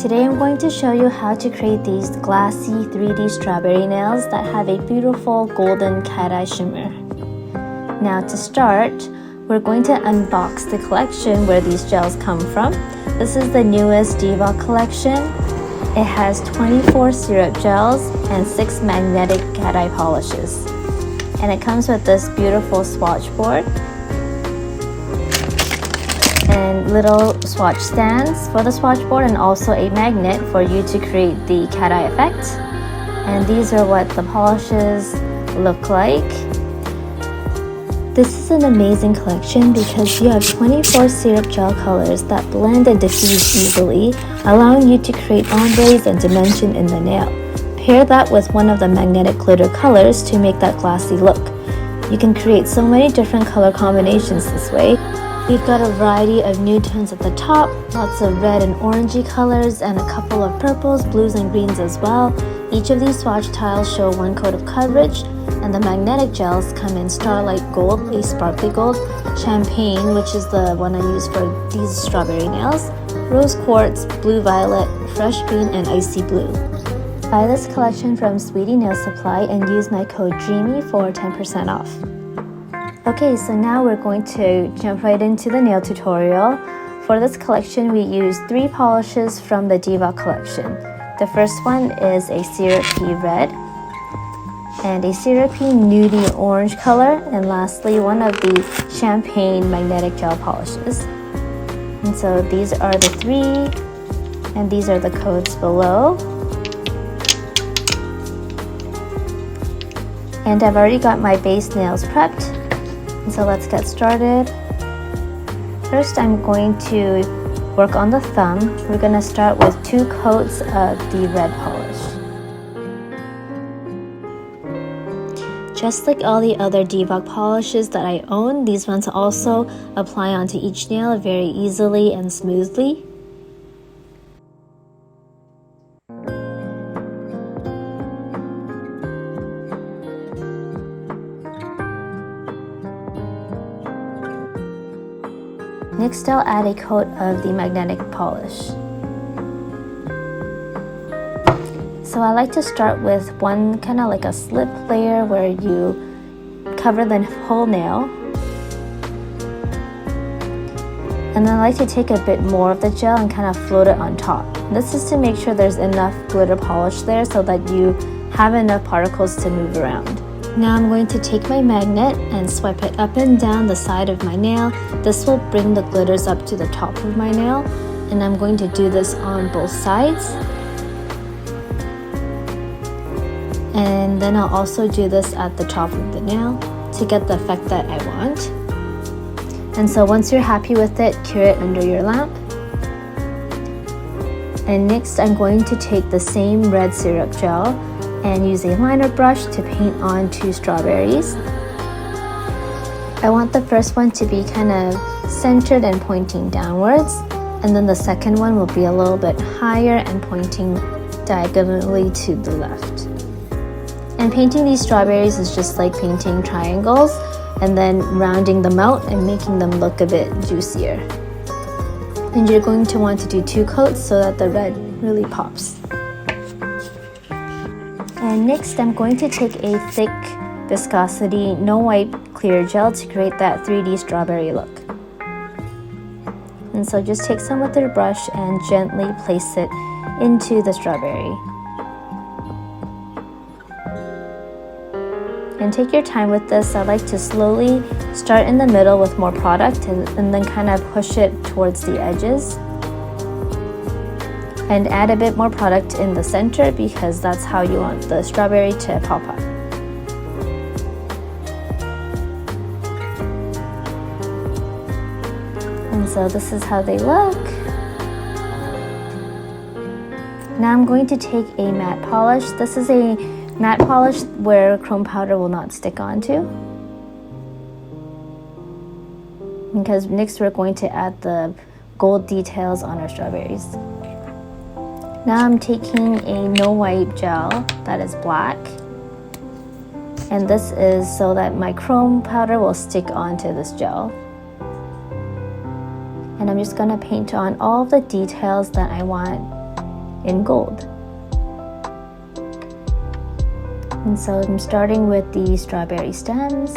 Today I'm going to show you how to create these glassy 3D strawberry nails that have a beautiful golden cat eye shimmer. Now to start, we're going to unbox the collection where these gels come from. This is the newest DVOK collection. It has 24 syrup gels and 6 magnetic cat eye polishes. And it comes with this beautiful swatch board and little swatch stands for the swatch board, and also a magnet for you to create the cat eye effect. And these are what the polishes look like. This is an amazing collection because you have 24 syrup gel colors that blend and diffuse easily, allowing you to create ombres and dimension in the nail. Pair that with one of the magnetic glitter colors to make that glassy look. You can create so many different color combinations this way. We've got a variety of nude tones at the top, lots of red and orangey colors, and a couple of purples, blues, and greens as well. Each of these swatch tiles show one coat of coverage, and the magnetic gels come in Starlight Gold, a sparkly gold, Champagne, which is the one I use for these strawberry nails, Rose Quartz, Blue Violet, Fresh Green, and Icy Blue. Buy this collection from Sweetie Nail Supply and use my code DREAMY for 10% off. Okay, so now we're going to jump right into the nail tutorial. For this collection, we use 3 polishes from the DVOK collection. The first one is a syrupy red, and a syrupy nudie orange color, and lastly, one of the champagne magnetic gel polishes. And so these are the 3, and these are the codes below. And I've already got my base nails prepped. So let's get started. First, I'm going to work on the thumb. We're going to start with 2 coats of the red polish. Just like all the other DVOK polishes that I own, these ones also apply onto each nail very easily and smoothly. Next, I'll add a coat of the magnetic polish. So I like to start with one kind of like a slip layer where you cover the whole nail. And then I like to take a bit more of the gel and kind of float it on top. This is to make sure there's enough glitter polish there so that you have enough particles to move around. Now I'm going to take my magnet and swipe it up and down the side of my nail. This will bring the glitters up to the top of my nail, and I'm going to do this on both sides. And then I'll also do this at the top of the nail to get the effect that I want. And so once you're happy with it, cure it under your lamp. And next I'm going to take the same red syrup gel and use a liner brush to paint on 2 strawberries. I want the first one to be kind of centered and pointing downwards, and then the second one will be a little bit higher and pointing diagonally to the left. And painting these strawberries is just like painting triangles and then rounding them out and making them look a bit juicier. And you're going to want to do 2 coats so that the red really pops. And next, I'm going to take a thick viscosity, no wipe clear gel to create that 3D strawberry look. And so just take some with your brush and gently place it into the strawberry. And take your time with this. I like to slowly start in the middle with more product and then kind of push it towards the edges. And add a bit more product in the center because that's how you want the strawberry to pop up. And so this is how they look. Now I'm going to take a matte polish. This is a matte polish where chrome powder will not stick onto. Because next we're going to add the gold details on our strawberries. Now I'm taking a no wipe gel that is black, and this is so that my chrome powder will stick onto this gel. And I'm just going to paint on all the details that I want in gold. And so I'm starting with the strawberry stems.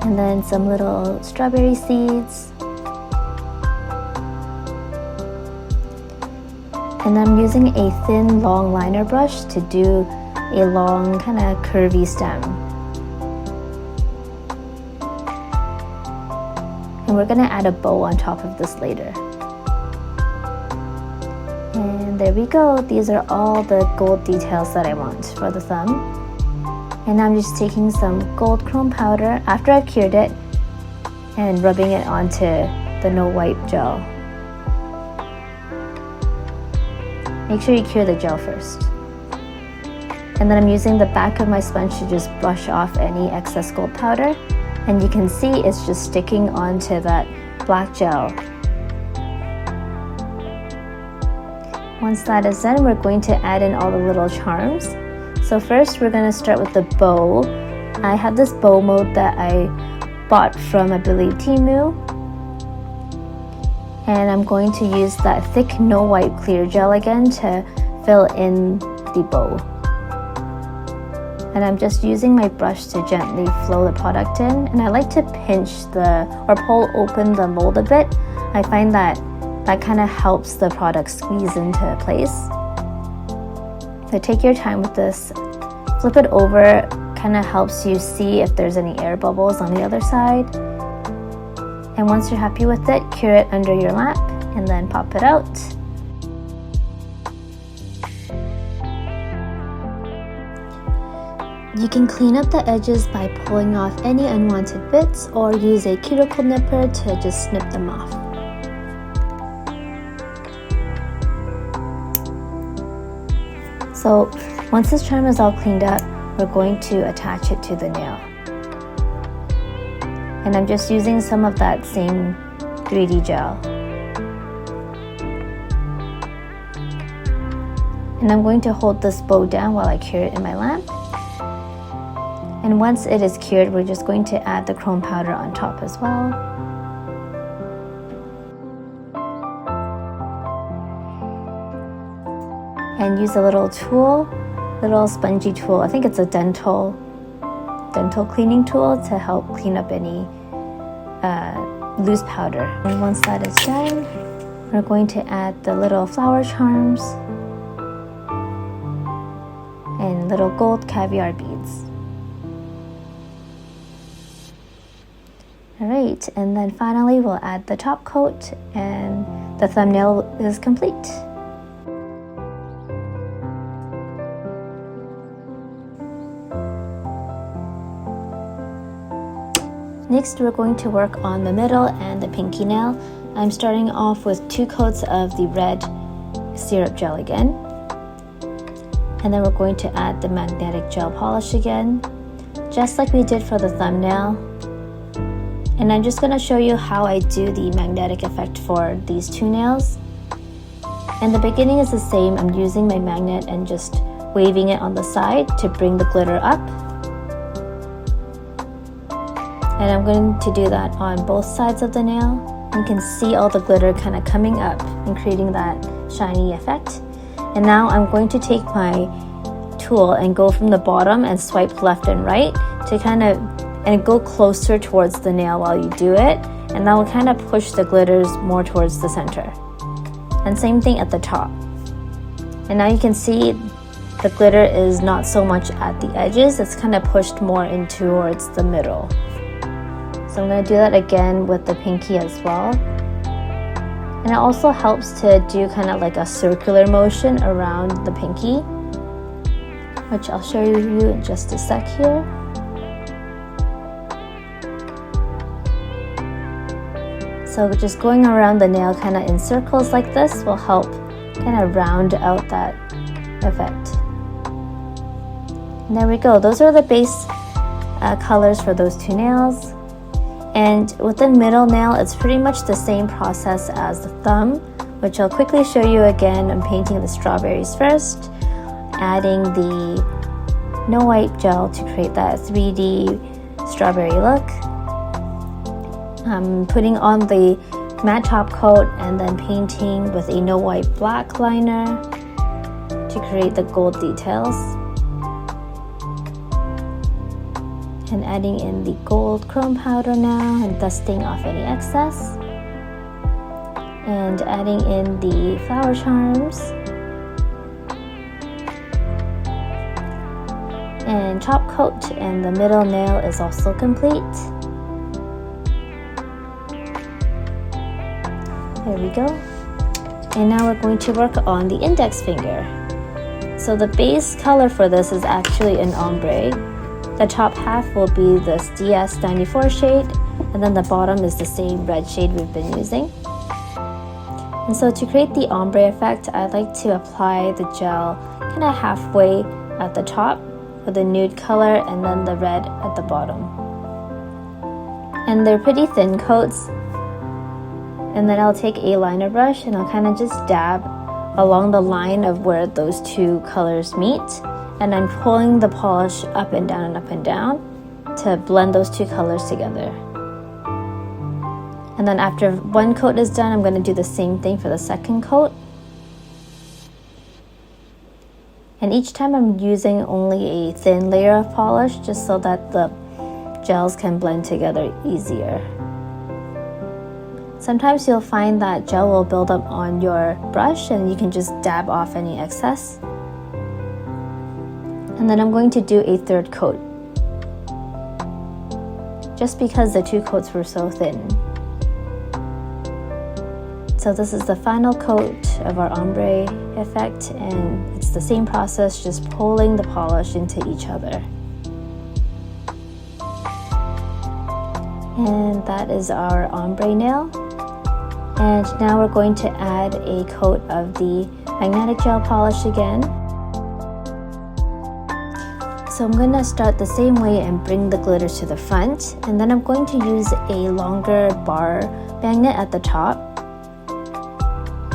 And then some little strawberry seeds. And I'm using a thin long liner brush to do a long kind of curvy stem. And we're gonna add a bow on top of this later. And there we go. These are all the gold details that I want for the thumb. And I'm just taking some gold chrome powder after I've cured it and rubbing it onto the no wipe gel. Make sure you cure the gel first. And then I'm using the back of my sponge to just brush off any excess gold powder. And you can see it's just sticking onto that black gel. Once that is done, we're going to add in all the little charms. So first we're going to start with the bow. I have this bow mold that I bought from, I believe, Temu. And I'm going to use that thick no wipe clear gel again to fill in the bow. And I'm just using my brush to gently flow the product in. And I like to pinch or pull open the mold a bit. I find that kind of helps the product squeeze into place. So take your time with this, flip it over, kind of helps you see if there's any air bubbles on the other side. And once you're happy with it, cure it under your lamp and then pop it out. You can clean up the edges by pulling off any unwanted bits or use a cuticle nipper to just snip them off. So once this charm is all cleaned up, we're going to attach it to the nail. And I'm just using some of that same 3D gel. And I'm going to hold this bow down while I cure it in my lamp. And once it is cured, we're just going to add the chrome powder on top as well. And use a little tool, little spongy tool. I think it's a dental cleaning tool to help clean up any loose powder. And once that is done, we're going to add the little flower charms and little gold caviar beads. Alright, and then finally we'll add the top coat and the thumbnail is complete. Next, we're going to work on the middle and the pinky nail. I'm starting off with 2 coats of the red syrup gel again. And then we're going to add the magnetic gel polish again, just like we did for the thumbnail. And I'm just going to show you how I do the magnetic effect for these 2 nails. And the beginning is the same. I'm using my magnet and just waving it on the side to bring the glitter up. And I'm going to do that on both sides of the nail. You can see all the glitter kind of coming up and creating that shiny effect. And now I'm going to take my tool and go from the bottom and swipe left and right to kind of and go closer towards the nail while you do it. And that will kind of push the glitters more towards the center. And same thing at the top. And now you can see the glitter is not so much at the edges, it's kind of pushed more in towards the middle. So I'm going to do that again with the pinky as well. And it also helps to do kind of like a circular motion around the pinky, which I'll show you in just a sec here. So just going around the nail kind of in circles like this will help kind of round out that effect. And there we go. Those are the base colors for those 2 nails. And with the middle nail, it's pretty much the same process as the thumb, which I'll quickly show you again. I'm painting the strawberries first, adding the no wipe gel to create that 3D strawberry look. I'm putting on the matte top coat and then painting with a no wipe black liner to create the gold details. And adding in the gold chrome powder now and dusting off any excess. And adding in the flower charms. And top coat, and the middle nail is also complete. There we go. And now we're going to work on the index finger. So the base color for this is actually an ombre. The top half will be this DS94 shade, and then the bottom is the same red shade we've been using. And so to create the ombre effect, I like to apply the gel kind of halfway at the top with a nude color and then the red at the bottom. And they're pretty thin coats. And then I'll take a liner brush and I'll kind of just dab along the line of where those two colors meet. And I'm pulling the polish up and down and up and down to blend those two colors together. And then after one coat is done, I'm going to do the same thing for the second coat. And each time I'm using only a thin layer of polish just so that the gels can blend together easier. Sometimes you'll find that gel will build up on your brush and you can just dab off any excess. And then I'm going to do a third coat, just because the two coats were so thin. So this is the final coat of our ombre effect, and it's the same process, just pulling the polish into each other. And that is our ombre nail. And now we're going to add a coat of the magnetic gel polish again. So I'm going to start the same way and bring the glitter to the front, and then I'm going to use a longer bar magnet at the top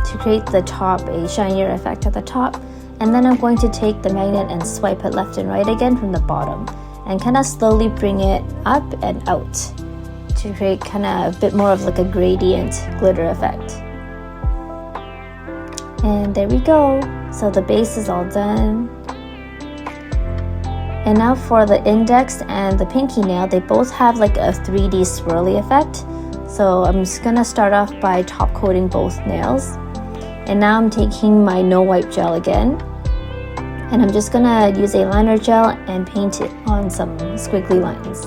to create the top, a shinier effect at the top. And then I'm going to take the magnet and swipe it left and right again from the bottom and kind of slowly bring it up and out to create kind of a bit more of like a gradient glitter effect. And there we go. So the base is all done. And now for the index and the pinky nail, they both have like a 3D swirly effect. So I'm just gonna start off by top coating both nails. And now I'm taking my no wipe gel again. And I'm just gonna use a liner gel and paint it on some squiggly lines.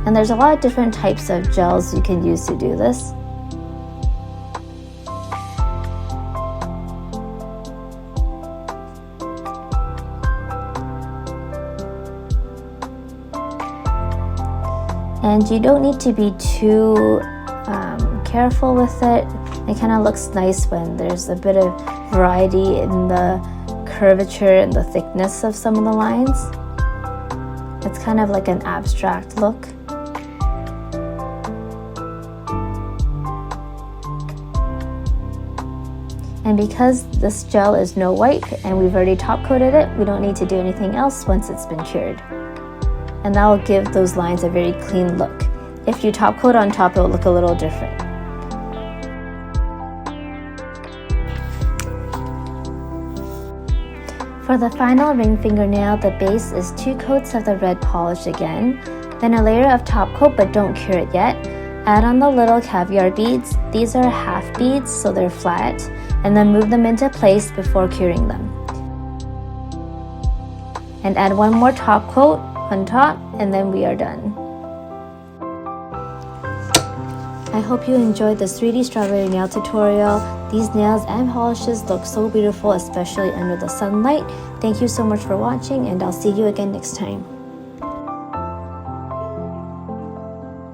And there's a lot of different types of gels you can use to do this. And you don't need to be too careful with it. It kind of looks nice when there's a bit of variety in the curvature and the thickness of some of the lines. It's kind of like an abstract look. And because this gel is no wipe and we've already top coated it, we don't need to do anything else once it's been cured. And that will give those lines a very clean look. If you top coat on top, it will look a little different. For the final ring fingernail, the base is 2 coats of the red polish again, then a layer of top coat, but don't cure it yet. Add on the little caviar beads. These are half beads, so they're flat, and then move them into place before curing them. And add one more top coat on top, and then we are done. I hope you enjoyed this 3D strawberry nail tutorial. These nails and polishes look so beautiful, especially under the sunlight. Thank you so much for watching, and I'll see you again next time.